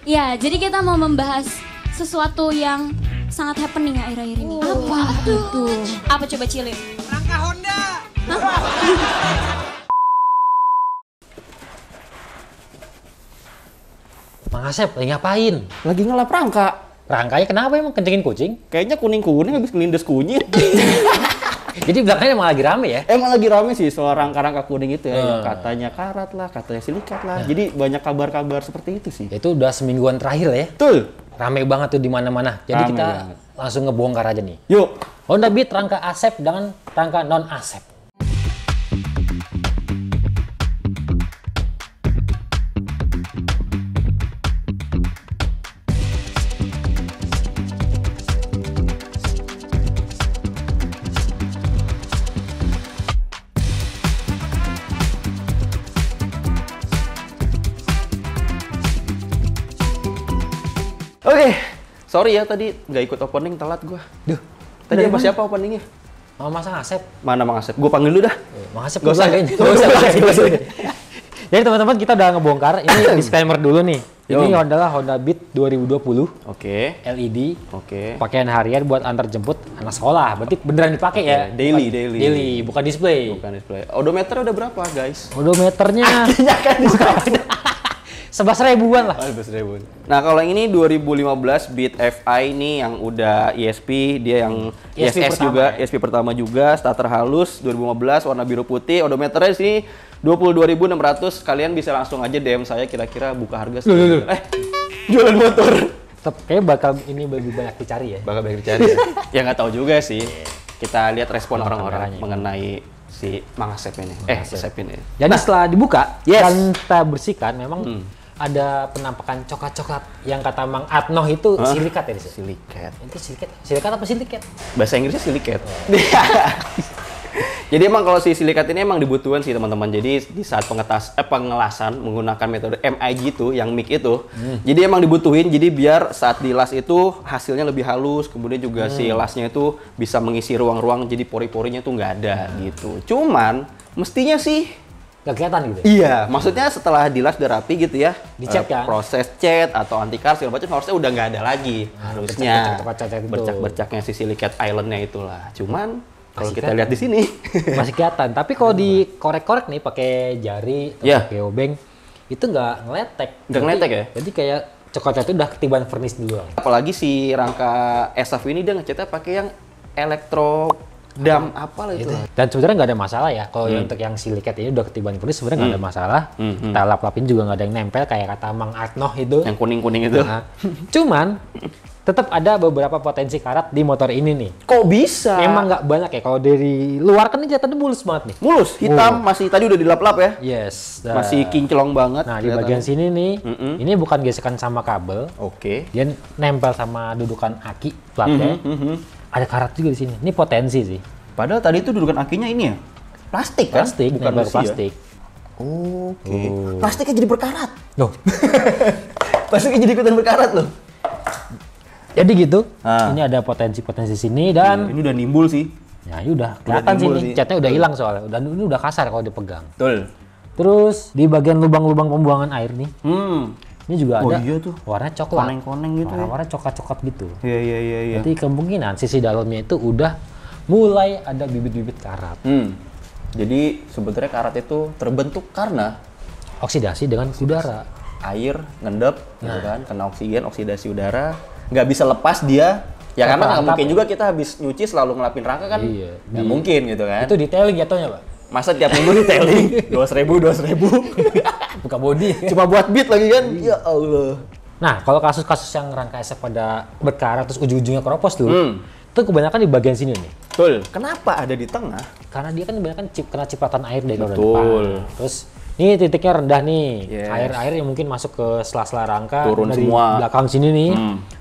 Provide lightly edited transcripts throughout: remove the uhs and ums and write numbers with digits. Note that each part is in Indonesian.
Ya, jadi kita mau membahas sesuatu yang sangat happening akhir-akhir ini. Apa tuh? Apa coba Cilin? Rangka Honda. Mang Asep, lagi ngapain? Lagi ngelap rangka. Rangkanya kenapa emang kencengin kucing? Kayaknya kuning-kuning habis ngelindes kunyit. Jadi belakangnya emang lagi rame ya? Emang lagi rame sih soal rangka-rangka kuning itu ya. Yang katanya karat lah, katanya silikat lah. Jadi banyak kabar-kabar seperti itu sih. Itu udah semingguan terakhir ya. Betul. Rame banget tuh di mana-mana. Jadi Rame kita banget. langsung ngebongkar aja nih. Yuk. Honda Beat rangka Asep dengan rangka non Asep. Oke. Sorry ya tadi nggak ikut opening, telat gua. Duh, Tadi apa siapa openingnya? mau masang Asep? Mana Mang Asep? Gua panggil dulu dah. Mang Asep Nggak usah. kayaknya. Nggak usah. Jadi teman-teman kita udah ngebongkar. Ini disclaimer dulu nih. Ini Yo. adalah Honda Beat 2020 Oke. LED. Oke. Pakaian harian buat antar jemput anak sekolah. Berarti beneran dipakai ya? Daily, Bukan- daily. Daily, bukan display. Bukan display. Odometernya udah berapa, guys? Odometernya Iya kan display. 11.000-an lah. 11.000. Nah, kalau yang ini 2015 Beat FI ini yang udah ESP, dia yang ESP ISS pertama juga, ya? ESP pertama juga, starter halus 2015 warna biru putih, odometernya di sini 22.600. Kalian bisa langsung aja DM saya kira-kira buka harga Loh. jualan motor. Tetap kayak bakal ini lebih banyak dicari ya. Bakal banyak dicari. Ya nggak tahu juga sih. Kita lihat respon orang-orang kameranya. mengenai si Mang Asep ini. Asep ini. Jadi setelah dibuka Yes. dan kita bersihkan memang ada penampakan coklat-coklat yang kata Mang Atnoh itu silikat ya di sini. Silikat. Itu silikat. Silikat apa silikat? Bahasa Inggrisnya silikat. Jadi emang kalau si silikat ini emang dibutuhkan sih teman-teman. Jadi di saat pengelasan menggunakan metode MIG itu, yang MIG itu, jadi emang dibutuhin. Jadi biar saat dilas itu hasilnya lebih halus. Kemudian juga si lasnya itu bisa mengisi ruang-ruang. Jadi pori-porinya tuh nggak ada gitu. Cuman mestinya sih Gak kelihatan gitu ya? iya, maksudnya setelah dilas udah rapi gitu ya, Dicat kan? proses cat atau anti-kar segala macam harusnya udah nggak ada lagi. Harusnya bercak-bercak itu. bercak-bercaknya si silikat islandnya itulah. Cuman kalau Masih kita kelihatan. lihat di sini, Masih kelihatan. Tapi kalau dikorek-korek nih pakai jari atau Iya. pakai obeng, itu nggak ngeletek. Nggak Jadi- ngeletek ya? Jadi kayak coklatnya itu udah ketiban vernis duluan. apalagi si rangka SF ini dia ngecatnya pakai yang elektro dam apa lah itu. Dan sebenarnya nggak ada masalah ya. Kalau yang untuk yang silikat ini udah ketiban vernis sebenarnya nggak ada masalah. Kita lap-lapin juga nggak ada yang nempel kayak kata Mang Atnoh itu. Yang kuning-kuning itu. Nah, cuman tetap ada beberapa potensi karat di motor ini nih. Kok bisa? Memang nggak banyak ya. Kalau dari luar kan ini kelihatannya mulus banget nih. mulus, hitam, masih tadi udah dilap-lap ya. Yes. Masih kinclong banget. Nah, di kelihatan. bagian sini nih, ini bukan gesekan sama kabel. Oke. Dia nempel sama dudukan aki platnya. Ada karat juga di sini. Ini potensi sih. Padahal tadi itu dudukan akinya ini ya? Plastik kan? Plastik, bukan nempel besi ya? plastik. Oke. Plastiknya jadi berkarat. Loh. Plastiknya jadi ikutan berkarat loh. Jadi gitu. Ah. Ini ada potensi-potensi sini dan Ini udah nimbul sih. ya ini udah kelihatan sih timbul nih. sih. Catnya udah hilang soalnya. Ini udah kasar kalau dipegang. Betul. Terus di bagian lubang-lubang pembuangan air nih, ini juga Oh ada iya tuh. warna coklat. Koneng-koneng gitu ya. Warna coklat-coklat gitu. Iya, iya, iya, iya. Jadi kemungkinan sisi dalamnya itu udah mulai ada bibit-bibit karat. Jadi sebenarnya karat itu terbentuk karena Oksidasi dengan udara. air ngendep, gitu kan, kena oksigen, oksidasi udara, nggak bisa lepas dia. Ya karena nggak Terperangkap. mungkin juga kita habis nyuci selalu ngelapin rangka kan, Iya. nggak mungkin gitu kan. Itu detailing jatuhnya, Pak. Masa tiap minggu detailing 200.000. Buka body. Cuma buat beat lagi kan? Ya Allah. Nah, kalau kasus-kasus yang rangka SF pada berkarat terus ujung-ujungnya keropos tuh, itu kebanyakan di bagian sini nih. Betul. Kenapa ada di tengah? Karena dia kan kebanyakan kena cipratan air dari roda Betul. depan. Terus ini titiknya rendah nih. Yes. Air-air yang mungkin masuk ke sela-sela rangka Turun dari semua. belakang sini nih.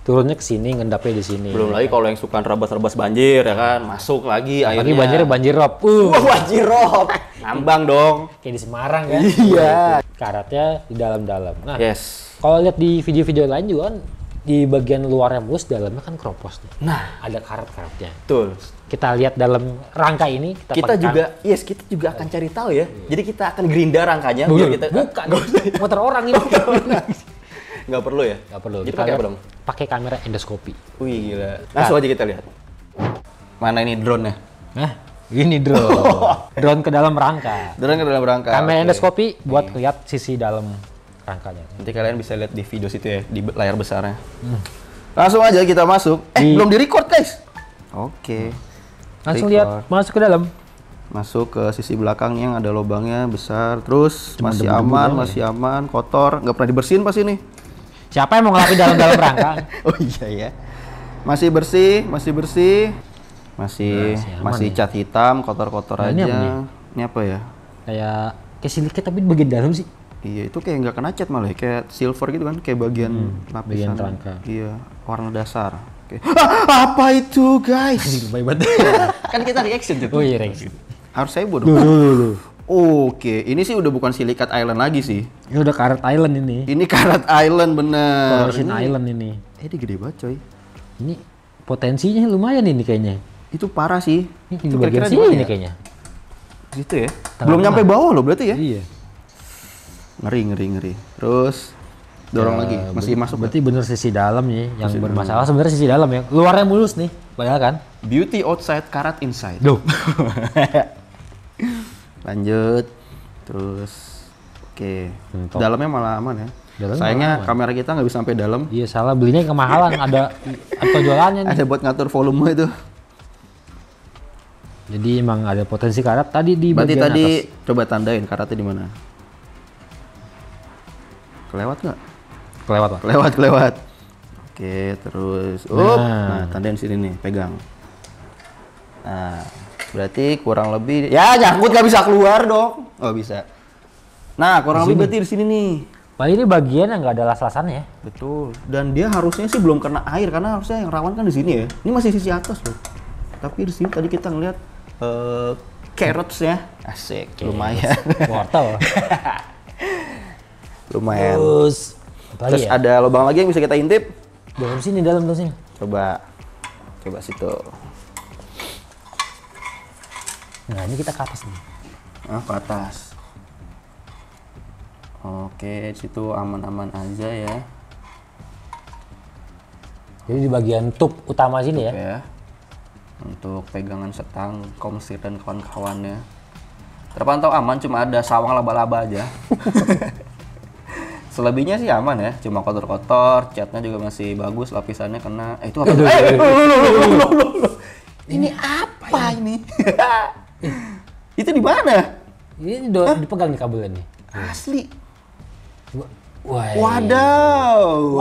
Turunnya ke sini, ngendapnya di sini. Belum lagi kalau yang suka rebas-rebas banjir ya kan, masuk lagi airnya. Lagi banjir rob. Wah, banjir rob. Ngambang dong. Kayak di Semarang kan. Iya. Karatnya di dalam-dalam. Nah, Yes. kalau lihat di video-video lain juga kan di bagian luarnya mulus, dalamnya kan keropos nih. Nah, Ada karat-karatnya. betul. Kita lihat dalam rangka ini, Kita pakai kita juga akan cari tahu ya. Jadi kita akan gerinda rangkanya Bukan, biar kita bukan. Motor orang ini. Nggak perlu ya? Nggak perlu. Jadi Kita pakai apa lihat dong? Pakai kamera endoskopi. Wih gila. Langsung aja kita lihat. Mana ini drone-nya? Nah, ini drone. Drone ke dalam rangka. Drone ke dalam rangka. Kamera oke. endoskopi buat lihat sisi dalam rangkanya. Nanti kalian bisa lihat di video situ ya, di layar besarnya. Langsung aja kita masuk. Belum di-record guys. Oke. Langsung Record. lihat masuk ke dalam. Masuk ke sisi belakang yang ada lubangnya besar. Terus Cuma masih debu-debu aman, doang masih aman, kotor. Nggak pernah dibersihin pas ini. Siapa yang mau ngelapin dalam rangka? Oh iya ya. Masih bersih, masih bersih. Masih Nah, masih aman cat hitam, kotor-kotor Nah, aja. ini apa nih? Ini apa ya? Kayak silikat tapi bagian dalam sih. Iya, itu kayak nggak kena cat malah ya. Kayak silver gitu kan, kayak bagian lapisan. bagian rangka. Iya, warna dasar. Oke. Apa itu, guys? Baik banget. Kan kita reaction tuh. Oh iya, Rex. Harus saya bodoh. Oke, ini sih udah bukan Silikat Island lagi sih. Ini udah Karet Island ini. Ini Karat Island bener. Corrosion Island ini. Ini gede banget coy. Ini potensinya lumayan ini kayaknya. Itu parah sih. Ini di Itu bagian kira-kira sini di mana ini ya? kayaknya. Gitu ya. Tengah-tengah. Belum nyampe bawah loh berarti ya. Iya. Ngeri. Terus dorong lagi. Masih masuk. Berarti bener sisi dalam nih yang bermasalah sebenarnya sisi dalam ya. Luarnya mulus nih, padahal kan. Beauty outside, karat inside. Duh. Lanjut. Terus oke. Mentok. Dalamnya malah aman ya. Dalamnya Sayangnya malah aman. kamera kita nggak bisa sampai dalam. Iya salah belinya kemahalan ada jualannya nih. Ada buat ngatur volume itu. Jadi emang ada potensi karat tadi di Berarti bagian tadi atas. coba tandain karatnya di mana? Kelewat nggak? Kelewat Pak. Kelewat. Oke, terus. Nah, tandain sini nih, pegang. Nah, berarti kurang lebih. Ya, nyangkut nggak bisa keluar dong. Oh bisa. Nah, kurang lebih berarti di sini nih. Pak ini bagian yang nggak ada las-lasannya ya. Betul. Dan dia harusnya sih belum kena air karena harusnya yang rawan kan di sini ya. Ini masih sisi atas loh. Tapi di sini tadi kita ngeliat carrots-nya. Asik, lumayan. Wortel. Lumayan. Terus apa Terus lagi ya? ada lubang lagi yang bisa kita intip. Dalam sini, dalam sini. Coba situ. Nah ini kita ke atas nih. Ah, ke atas. Oke, situ aman-aman aja ya. Jadi di bagian tub utama sini ya. Ya. Untuk pegangan setang, komsir dan kawan-kawannya. Terpantau aman, cuma ada sawang laba-laba aja. Selebihnya sih aman ya, cuma kotor-kotor, catnya juga masih bagus, lapisannya kena. Itu apa? Ini apa ini? Itu di mana? Ini dipegang nih kabelnya nih. Asli. Wah. Wadidaw.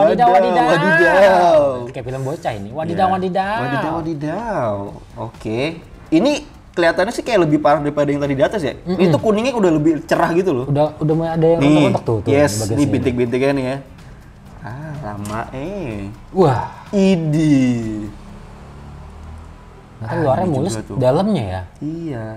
Kayak film bocah ini. Ya. Wadidaw. Oke. Ini kelihatannya sih kayak lebih parah daripada yang tadi di atas ya. Itu kuningnya udah lebih cerah gitu loh. Udah mulai ada yang Nih, rontok tuh. yes, di bagian ini sini. bintik-bintiknya nih ya. Ah, lama Wah. Idi. Nanti luarnya ini mulus, juga tuh. dalamnya ya. Iya.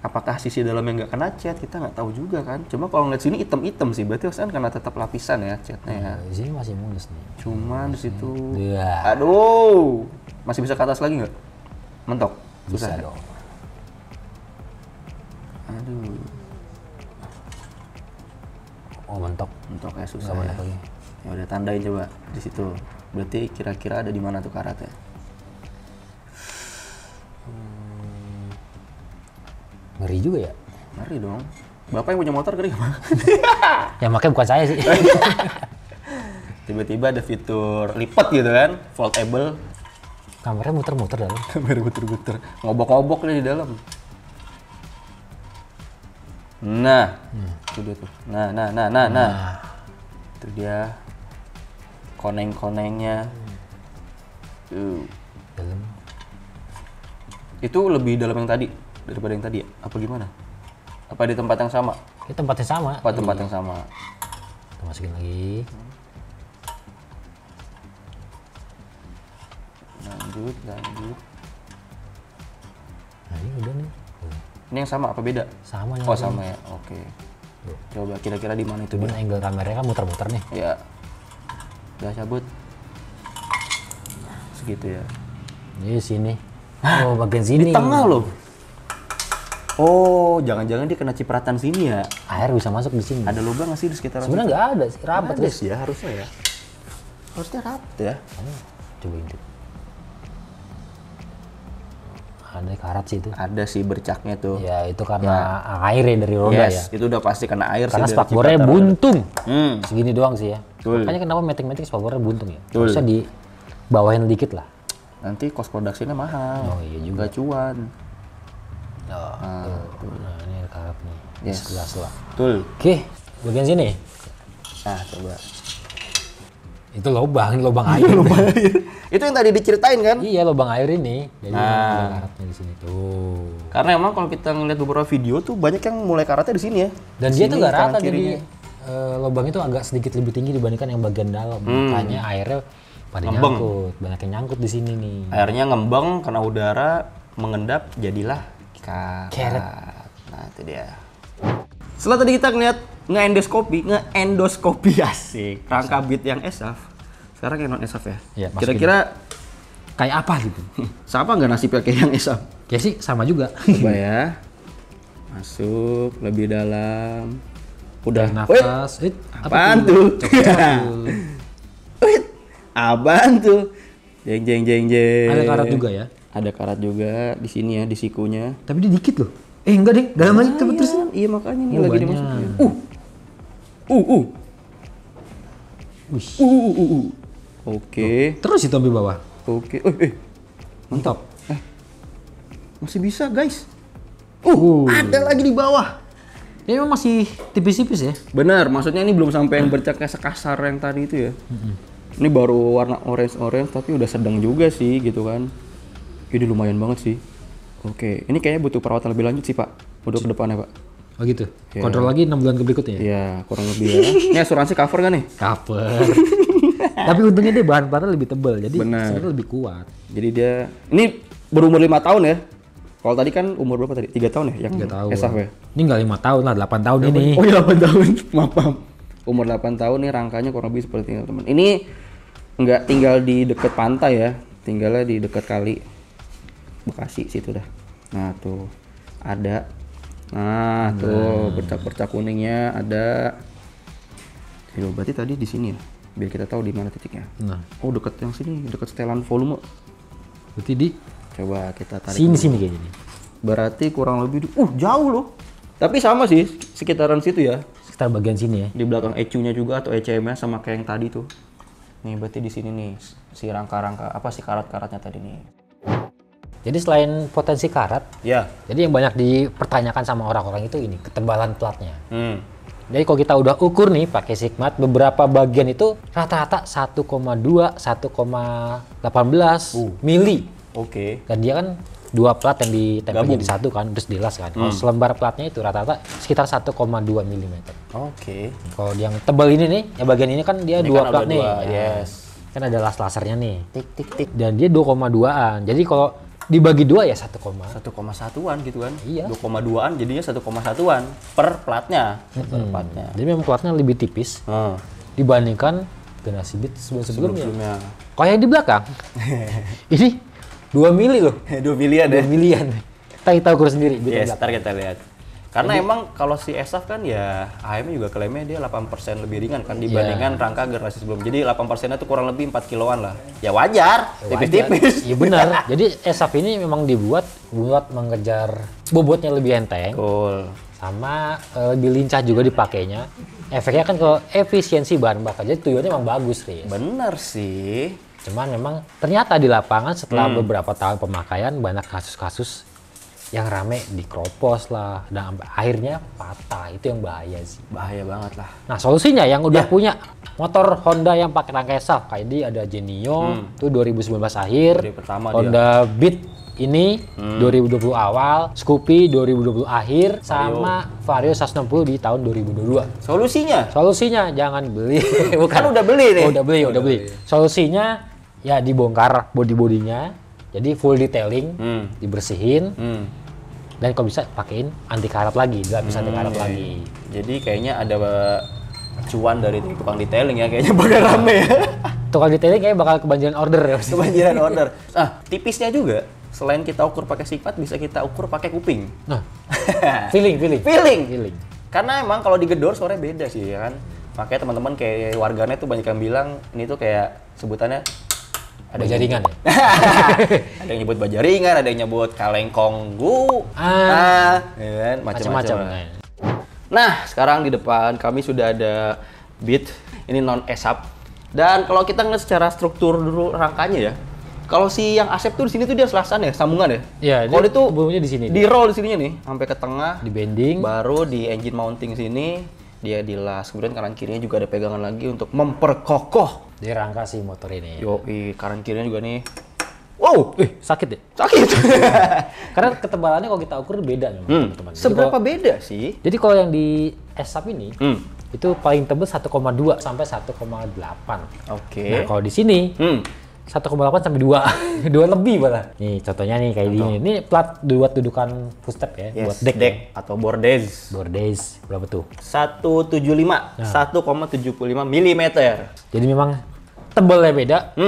Apakah sisi dalamnya nggak kena cat? Kita nggak tahu juga kan. Cuma kalau ngeliat sini hitam-hitam sih, berarti kan karena tetap lapisan ya catnya ya. Di sini masih mulus nih. Cuma di situ. Iya. Aduh. Masih bisa ke atas lagi nggak? Mentok. Bisa Susah. dong. Aduh. Oh mentok. Mentok ya susah. Nggak Ya. mentok lagi. Ya udah tandain coba di situ. Berarti kira-kira ada di mana tuh karatnya? Ngeri juga ya. Ngeri dong. Bapak yang punya motor ngeri gimana? Ya makanya bukan saya sih. Tiba-tiba ada fitur lipat gitu kan, foldable. Kameranya muter-muter dalam. Kamera buter-buter, ngobok-ngobok nih di dalam. Nah, itu dia tuh. Nah. Itu dia koneng-konengnya. Tuh. Dalam. Itu lebih dalam yang tadi daripada yang tadi ya? Apa gimana? Apa di tempat yang sama? Ini tempatnya sama. Apa tempat yang sama? Kita masukin lagi. Lanjut. Nah ini udah nih. Ini yang sama apa beda? Sama nih. Oh sama ya, oke. Coba kira-kira di mana itu Cuman dia? angle kameranya kan muter-muter nih. Ya, udah cabut. Segitu ya. Ini sini. Oh bagian sini. Di tengah loh. Oh, jangan-jangan dia kena cipratan sini ya? Air bisa masuk di sini. Ada lubang nggak sih di sekitar? Sebenarnya nggak ada sih, rapat Ada deh. sih ya, harusnya ya. Harusnya rapet ya. Coba intip. Ada karat sih itu. Ada sih bercaknya tuh. Ya itu karena air ya dari roda ya. Itu udah pasti karena air Karena sih. spakbornya buntung. Hmm. Segini doang sih ya. Betul. Makanya kenapa metik-metik spakbornya buntung ya. Betul. Bisa dibawahin dikit lah. Nanti cost produksinya mahal. Oh iya juga. Nggak cuan. Nah ini ada karat nih. Yes. Sebelah lah. Betul. Oke, bagian sini. Nah, coba. Itu lubang air. Itu yang tadi diceritain kan? Iya, lubang air ini. Jadi Nah. ada karatnya di sini tuh. Karena emang kalau kita ngeliat beberapa video tuh banyak yang mulai karatnya di sini ya. Dan Di dia sini, tuh nggak kanan rata jadi kirinya. lubang itu agak sedikit lebih tinggi dibandingkan yang bagian dalam. Makanya airnya pada Ngembang. nyangkut, banyak yang nyangkut di sini nih. Airnya ngembang karena udara mengendap jadilah karat. Nah, itu dia. Setelah tadi kita ngeliat nge-endoskopi asik rangka beat yang ESAF. Sekarang yang non ESAF ya. Iya, masukin. Kira-kira Kayak apa gitu? sama nggak nasibnya kayak yang ESAF? Kayak sih sama juga. Coba ya. Masuk lebih dalam. Udah. Wait, Nafas. apaan tuh? Wait, apaan tuh? Jeng jeng jeng jeng. Ada karat juga ya. Ada karat juga di sini ya, di sikunya. Tapi dia dikit loh. Enggak deh, dalam aja cepet terus. Iya makanya nih Oh, lagi banyak. dimasukin. Wih. Oke. Terus itu sampai bawah. Oke. Mantap. Masih bisa, guys. Uh. Ada lagi di bawah. Ya memang masih tipis-tipis ya. Benar, maksudnya ini belum sampai yang bercaknya sekasar yang tadi itu ya. Ini baru warna orange tapi udah sedang juga sih gitu kan. Ini lumayan banget sih. Oke, ini kayaknya butuh perawatan lebih lanjut sih, Pak. Untuk ke depannya, Pak. Oh gitu. Iya. Kontrol lagi 6 bulan ke berikutnya ya. Iya, kurang lebih ya. Ini asuransi cover kan nih? Cover. Tapi untungnya dia bahan lebih tebal, jadi Benar. sebenarnya lebih kuat. Jadi dia ini berumur 5 tahun ya. Kalau tadi kan umur berapa tadi? 3 tahun ya yang 3 tahun. ESAF ya? Ini nggak 5 tahun lah, 8 tahun ini. Oh iya 8 tahun. Maaf. Umur 8 tahun nih rangkanya kurang lebih seperti ini, teman. Ini nggak tinggal di dekat pantai ya. Tinggalnya di dekat kali Bekasi situ dah. Nah, tuh. Ada. Nah, tuh bercak-bercak kuningnya ada. Yo, berarti tadi di sini ya. Biar kita tahu di mana titiknya. Nah, Oh, dekat yang sini, dekat setelan volume. berarti di Coba kita tarik. sini kayaknya nih. Berarti kurang lebih jauh loh. Tapi sama sih sekitaran situ ya. Sekitar bagian sini ya. Di belakang ECU-nya juga atau ECM-nya sama kayak yang tadi tuh. Nih berarti di sini nih si rangka-rangka apa sih karat-karatnya tadi nih. Jadi selain potensi karat, Ya. jadi yang banyak dipertanyakan sama orang-orang itu ini ketebalan platnya. Jadi kalau kita udah ukur nih pakai Sigmat, beberapa bagian itu rata-rata 1,2, 1,18 mili. Oke. Dan dia kan dua plat yang ditempel Gabung. di satu kan, terus dilas kan. Kalau selembar platnya itu rata-rata sekitar 1,2 mm. Oke. Kalau yang tebal ini nih, yang bagian ini kan dia Ini dua kan plat ada nih. dua, Nah, yes. Kan ada las-lasernya nih. Tik tik tik. Dan dia 2,2-an. Jadi kalau dibagi dua ya 1, 1,1-an gitu kan. Iya. 2,2-an jadinya 1,1-an per platnya. Per platnya. jadi memang platnya lebih tipis dibandingkan generasi Beat sebelumnya. Sebelumnya. Kalau yang di belakang, ini 2 mili loh. 2 miliar 2 deh. milian. Kita ukur sendiri. Beat yang Yes, belakang. ntar kita lihat. Karena emang kalau si ESAF kan ya AM juga klaimnya dia 8% lebih ringan kan dibandingkan rangka generasi sebelum. Jadi 8%-nya tuh kurang lebih 4 kiloan lah. Ya wajar, tipis-tipis. Iya benar. Jadi ESAF ini memang dibuat buat mengejar bobotnya lebih enteng, Betul. sama lebih lincah juga dipakainya. Efeknya kan ke efisiensi bahan bakar. Jadi tujuannya memang bagus, Riz. Bener sih. Cuman memang ternyata di lapangan setelah beberapa tahun pemakaian banyak kasus-kasus yang rame dikropos lah dan sampai akhirnya patah. Itu yang bahaya sih. Bahaya banget lah. Nah, solusinya yang udah punya motor Honda yang pakai rangka ESAF kayak di ada Genio itu 2019 akhir, Dari pertama Honda Beat ini 2020 awal, Scoopy 2020 akhir, sama Vario 160 di tahun 2022. Solusinya? Solusinya jangan beli. Bukan. Kan udah beli nih. Oh, udah beli. Solusinya ya dibongkar body-bodinya. Jadi full detailing, dibersihin. Dan kalau bisa pakein anti karat lagi, lapis anti karat lagi. Jadi kayaknya ada cuan dari tukang detailing ya, kayaknya bakal rame ya. Tukang detailing kayaknya bakal kebanjiran order ya. pasti. Kebanjiran order. Tipisnya juga, selain kita ukur pakai Sigmat, bisa kita ukur pakai kuping. Nah, feeling. Feeling. Karena emang kalau digedor suaranya beda sih ya kan. Makanya teman-teman kayak warganet tuh banyak yang bilang ini tuh kayak sebutannya ada jaringan ya? Ada yang nyebut bajaringan, ada yang nyebut kaleng konggu, ya kan? Macam-macam. Nah, sekarang di depan kami sudah ada Beat, ini non ASAP. Dan kalau kita ngeliat secara struktur dulu rangkanya ya, kalau si yang Asep tuh di sini tuh dia selasan ya, sambungan ya. Iya, kalau itu bumbunya di sini. Di roll di sininya nih, sampai ke tengah, di bending, baru di engine mounting sini dia dilas. Kemudian kanan kirinya juga ada pegangan lagi untuk memperkokoh di rangka si motor ini. Yoi, kanan kirinya juga nih. Wow, sakit ya? Sakit. Karena ketebalannya kalau kita ukur beda memang teman-teman. Seberapa beda sih? Jadi kalau yang di ASAP ini itu paling tebal 1,2 sampai 1,8. Oke. Nah, kalau di sini 1,8 sampai 2. 2 lebih malah. Nih contohnya nih kayak gini. Ini plat buat dudukan footstep ya, buat deck atau bordes. Bordes berapa tuh? 175, 1,75 mm. Jadi memang tebalnya beda.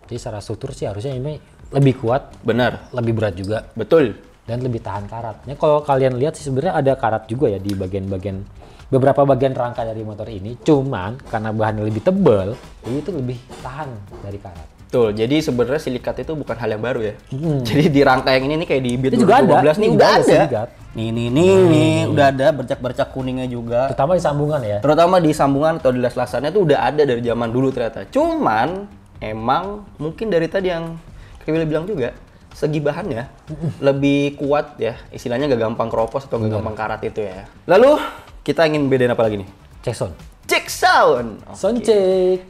Jadi secara struktur sih harusnya ini lebih kuat. Benar. Lebih berat juga. Betul. Dan lebih tahan karat. Nah, kalau kalian lihat sih sebenarnya ada karat juga ya di bagian-bagian beberapa bagian rangka dari motor ini. Cuman karena bahannya lebih tebal, jadi itu lebih tahan dari karat. Betul. Jadi sebenarnya silikat itu bukan hal yang baru ya. Jadi di rangka yang ini nih kayak di Beat 2012 nih udah ada. Silikat. Nih udah ada bercak-bercak kuningnya juga. Terutama di sambungan ya. Terutama di sambungan atau di las-lasannya tuh udah ada dari zaman dulu ternyata. Cuman emang mungkin dari tadi yang Kriwil bilang juga, segi bahannya lebih kuat ya, istilahnya gak gampang keropos atau gak gampang karat itu ya. Lalu kita ingin bedain apa lagi nih? Cek sound. Cek sound. Sound check.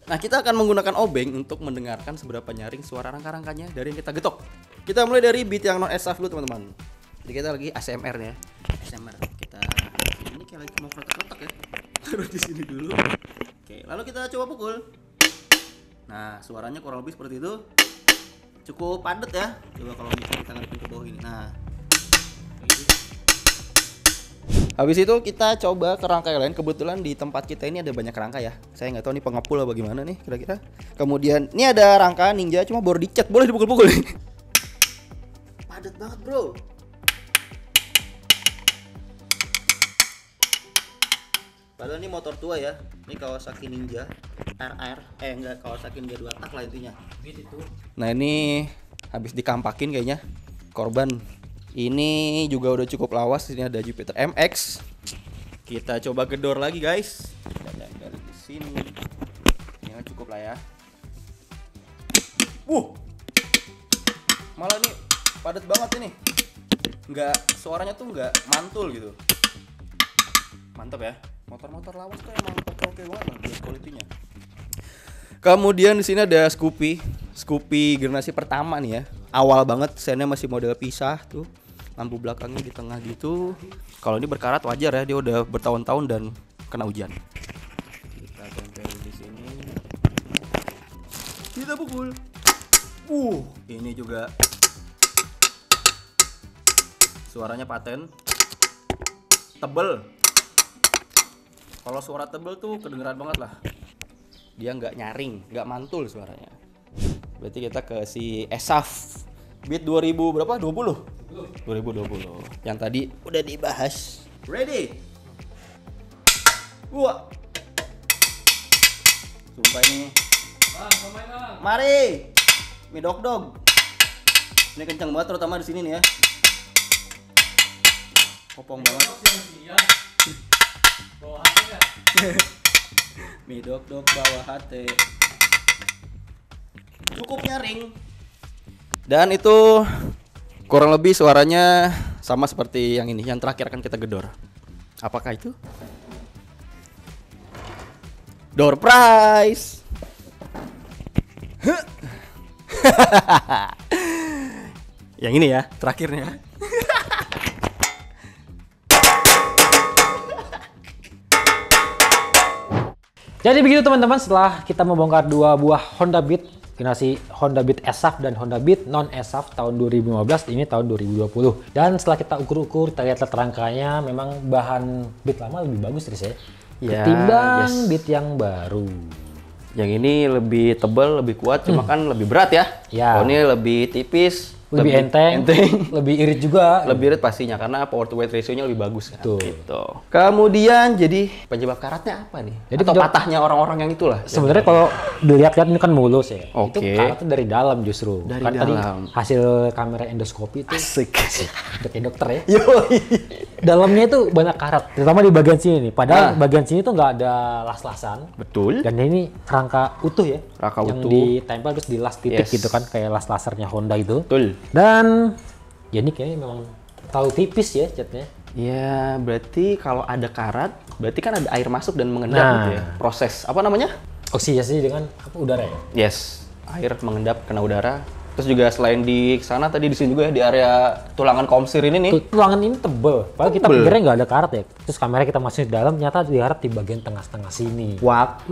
Nah, kita akan menggunakan obeng untuk mendengarkan seberapa nyaring suara rangka-rangkanya dari yang kita getok. Kita mulai dari beat yang non ASAP dulu teman-teman. Jadi kita lagi ASMR ya. ASMR. Kita ini kayak lagi mau kotak-kotak ya. Taruh di sini dulu. Oke, lalu kita coba pukul. Nah, suaranya kurang lebih seperti itu. Cukup padat ya. Coba kalau misalnya kita ngadepin ke bawah ini. Nah. Habis itu kita coba ke rangka yang lain. Kebetulan di tempat kita ini ada banyak rangka ya. Saya nggak tahu nih pengepul apa gimana nih kira-kira. Kemudian ini ada rangka Ninja cuma baru dicat. Boleh dipukul-pukul nih. Padat banget, bro. Padahal ini motor tua ya. Ini Kawasaki Ninja RR. Enggak, Kawasaki Ninja 2 tak lah intinya. Nah, ini habis dikampakin kayaknya. Korban. Ini juga udah cukup lawas. Ini ada Jupiter MX. Kita coba gedor lagi, guys. Dari sini. Ini cukup lah ya. Malah ini padat banget ini. Enggak, suaranya tuh enggak mantul gitu. Mantap ya. Motor-motor lawas tuh emang oke banget lah buat kualitinya. Kemudian di sini ada Scoopy generasi pertama nih ya. Awal banget, sennya masih model pisah tuh. Lampu belakangnya di tengah gitu. Kalau ini berkarat wajar ya, dia udah bertahun-tahun dan kena hujan. Kita tempel di sini. Kita pukul. Ini juga suaranya paten. Tebel. Kalau suara tebel tuh kedengeran banget lah. Dia nggak nyaring, nggak mantul suaranya. Berarti kita ke si ASAP Beat 2000 berapa? 2020. Yang tadi udah dibahas. Ready? Wah. Sumpah ini. Mari. Mie dog. Ini kencang banget terutama di sini nih ya. Kopong banget. Mie dog bawah hati. Cukup nyaring. Dan itu kurang lebih suaranya sama seperti yang ini, yang terakhir akan kita gedor. Apakah itu? Door prize. Yang ini ya, terakhirnya. Jadi begitu teman-teman, setelah kita membongkar dua buah Honda Beat, generasi Honda Beat ASAP dan Honda Beat non ASAP tahun 2015, ini tahun 2020. Dan setelah kita ukur-ukur, kita lihat rangkanya, memang bahan Beat lama lebih bagus Tris ya, ketimbang Beat yang baru. Yang ini lebih tebal, lebih kuat, cuma kan lebih berat ya. Kalau ini lebih tipis, lebih enteng, lebih irit juga. Lebih irit pastinya karena power to weight ratio-nya lebih bagus kan. Betul. Gitu. Kemudian jadi penyebab karatnya apa nih? Jadi atau patahnya orang-orang yang itulah. Sebenarnya kalau dilihat-lihat ini kan mulus ya. Oke. Itu karatnya dari dalam justru. Dari kan dalam. tadi hasil kamera endoskopi itu Asik. udah kayak dokter ya. Yoi. Dalamnya itu banyak karat, terutama di bagian sini nih. Padahal bagian sini tuh nggak ada las-lasan. Betul. Dan ini rangka utuh ya. Rangka yang utuh. ditempel terus di las titik Yes. gitu kan, kayak las lasernya Honda itu. Betul. Dan ya ini kayaknya memang terlalu tipis ya catnya. Ya, berarti kalau ada karat, berarti kan ada air masuk dan mengendap gitu ya. Proses apa namanya? Oksidasi dengan apa, udara ya? Yes, air mengendap kena udara. Terus juga selain di sana tadi di sini juga ya di area tulangan komsir ini nih. Tulangan ini tebel. Padahal kita Tebel. pikirnya nggak ada karat ya. Terus kamera kita masukin di dalam, ternyata ada karat di bagian tengah-tengah sini. Wow.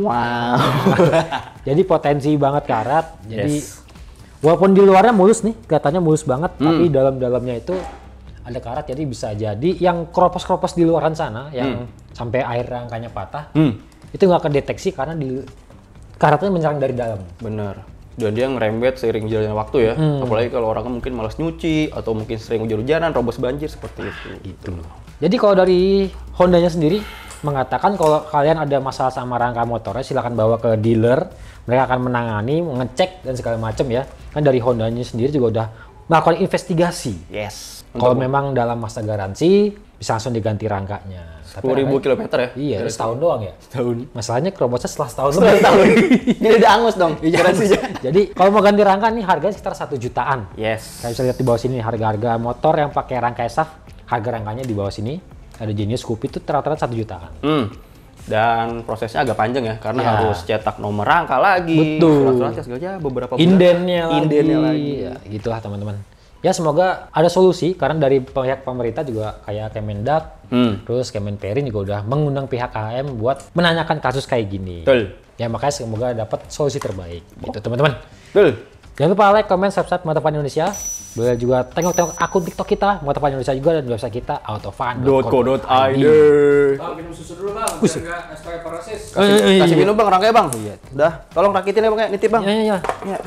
Jadi potensi banget karat. Jadi Yes. walaupun di luarnya mulus nih, kelihatannya mulus banget, tapi dalam-dalamnya itu ada karat. Jadi bisa jadi yang keropos-keropos di luaran sana, yang sampai air rangkanya patah, itu nggak kedeteksi karena karatnya menyerang dari dalam. Bener. Dan dia ngerembet seiring jalannya waktu ya. Apalagi kalau orangnya mungkin malas nyuci atau mungkin sering hujan-hujanan, robos banjir seperti itu. Gitu. Jadi kalau dari Hondanya sendiri mengatakan kalau kalian ada masalah sama rangka motornya, silakan bawa ke dealer. Mereka akan menangani, mengecek dan segala macam ya. Kan dari Hondanya sendiri juga udah melakukan investigasi. Yes. Kalau memang dalam masa garansi bisa langsung diganti rangkanya. 10.000 kilometer ya? Iya, setahun doang ya. Setahun. Masalahnya kerobosnya setelah setahun Setahun. lebih. Jadi udah angus dong. Garansinya. Jadi kalau mau ganti rangka nih harganya sekitar 1 jutaan. Yes. Kalian bisa lihat di bawah sini harga-harga motor yang pakai rangka SAF, harga rangkanya di bawah sini. Ada Genius Scoopy itu rata-rata 1 jutaan. Dan prosesnya agak panjang ya, karena Ya. harus cetak nomor rangka lagi. Betul. Surat-suratnya segala macam, beberapa bulan. Indennya lagi. Ya, gitulah teman-teman. Ya semoga ada solusi karena dari pihak pemerintah juga kayak Kemendak, terus Kemenperin juga udah mengundang pihak KM buat menanyakan kasus kayak gini. Betul. Ya makanya semoga dapat solusi terbaik gitu teman-teman. Betul. Jangan lupa like, comment, subscribe Motovan Indonesia. Boleh juga tengok-tengok akun TikTok kita Motovan Indonesia juga dan website kita autofan.co.id. Bang, minum susu dulu bang, biar nggak supaya parasis. Kasih minum bang, rangkanya bang. Iya. Udah, tolong rakitin ya bang ya, nitip bang. Ya. Ya.